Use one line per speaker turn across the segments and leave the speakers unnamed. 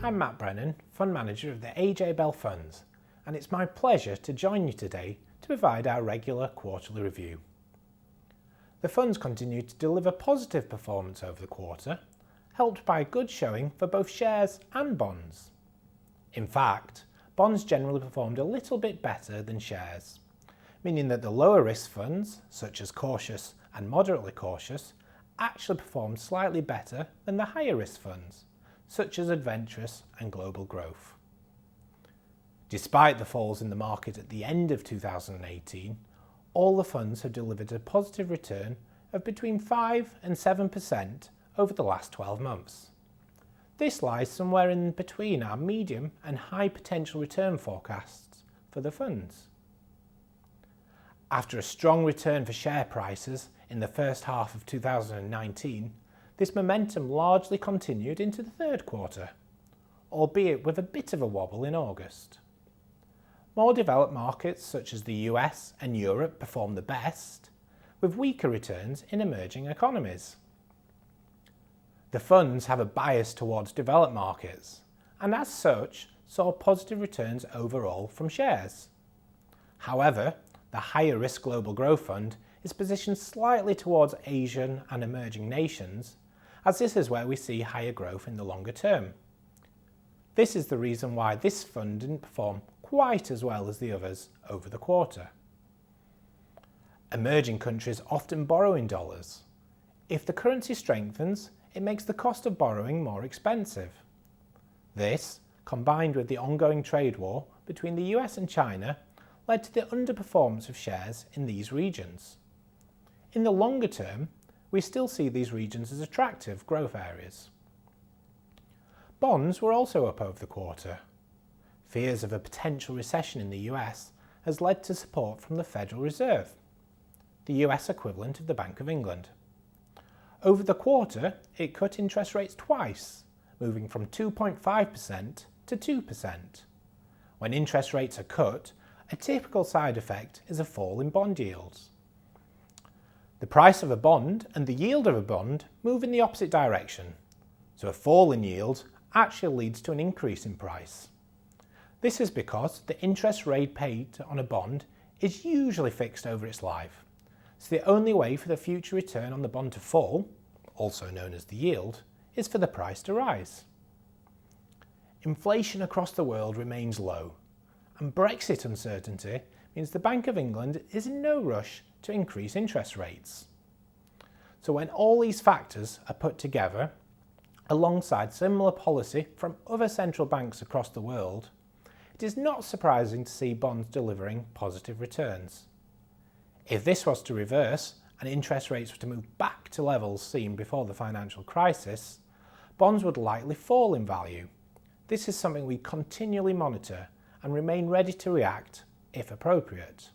I'm Matt Brennan, Fund Manager of the AJ Bell Funds, and it's my pleasure to join you today to provide our regular quarterly review. The funds continue to deliver positive performance over the quarter, helped by a good showing for both shares and bonds. In fact, bonds generally performed a little bit better than shares, meaning that the lower risk funds, such as cautious and moderately cautious, actually performed slightly better than the higher risk funds, such as adventurous and global growth. Despite the falls in the market at the end of 2018, all the funds have delivered a positive return of between 5 and 7% over the last 12 months. This lies somewhere in between our medium and high potential return forecasts for the funds. After a strong return for share prices in the first half of 2019, this momentum largely continued into the third quarter, albeit with a bit of a wobble in August. More developed markets such as the US and Europe performed the best, with weaker returns in emerging economies. The funds have a bias towards developed markets, and as such saw positive returns overall from shares. However, the higher risk Global Growth Fund is positioned slightly towards Asian and emerging nations, as this is where we see higher growth in the longer term. This is the reason why this fund didn't perform quite as well as the others over the quarter. Emerging countries often borrow in dollars. If the currency strengthens, it makes the cost of borrowing more expensive. This, combined with the ongoing trade war between the US and China, led to the underperformance of shares in these regions. In the longer term, we still see these regions as attractive growth areas. Bonds were also up over the quarter. Fears of a potential recession in the US has led to support from the Federal Reserve, the US equivalent of the Bank of England. Over the quarter, it cut interest rates twice, moving from 2.5% to 2%. When interest rates are cut, a typical side effect is a fall in bond yields. The price of a bond and the yield of a bond move in the opposite direction, so a fall in yield actually leads to an increase in price. This is because the interest rate paid on a bond is usually fixed over its life, so the only way for the future return on the bond to fall, also known as the yield, is for the price to rise. Inflation across the world remains low, and Brexit uncertainty means the Bank of England is in no rush to increase interest rates. So when all these factors are put together, alongside similar policy from other central banks across the world, it is not surprising to see bonds delivering positive returns. If this was to reverse and interest rates were to move back to levels seen before the financial crisis, bonds would likely fall in value. This is something we continually monitor and remain ready to react if appropriate.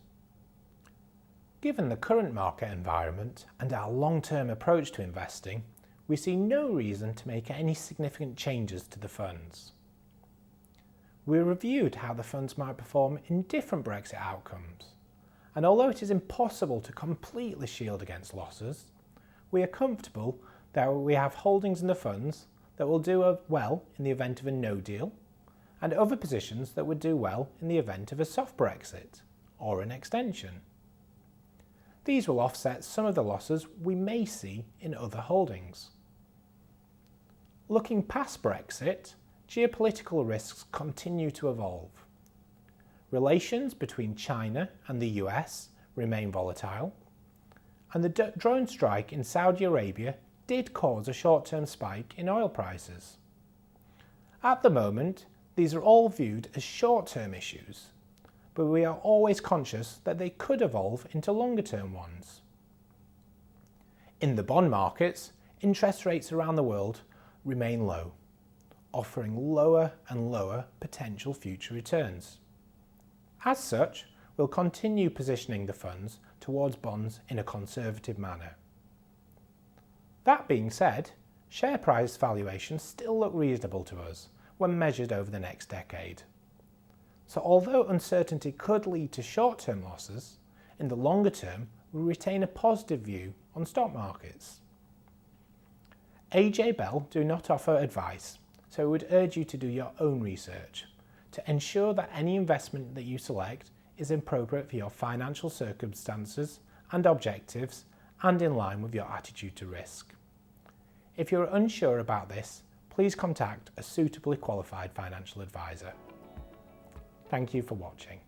Given the current market environment and our long-term approach to investing, we see no reason to make any significant changes to the funds. We reviewed how the funds might perform in different Brexit outcomes, and although it is impossible to completely shield against losses, we are comfortable that we have holdings in the funds that will do well in the event of a no deal, and other positions that would do well in the event of a soft Brexit or an extension. These will offset some of the losses we may see in other holdings. Looking past Brexit, geopolitical risks continue to evolve. Relations between China and the US remain volatile, and the drone strike in Saudi Arabia did cause a short-term spike in oil prices. At the moment, these are all viewed as short-term issues, but we are always conscious that they could evolve into longer-term ones. In the bond markets, interest rates around the world remain low, offering lower and lower potential future returns. As such, we'll continue positioning the funds towards bonds in a conservative manner. That being said, share price valuations still look reasonable to us when measured over the next decade. So although uncertainty could lead to short-term losses, in the longer term we retain a positive view on stock markets. AJ Bell do not offer advice, so I would urge you to do your own research to ensure that any investment that you select is appropriate for your financial circumstances and objectives and in line with your attitude to risk. If you're unsure about this, please contact a suitably qualified financial advisor. Thank you for watching.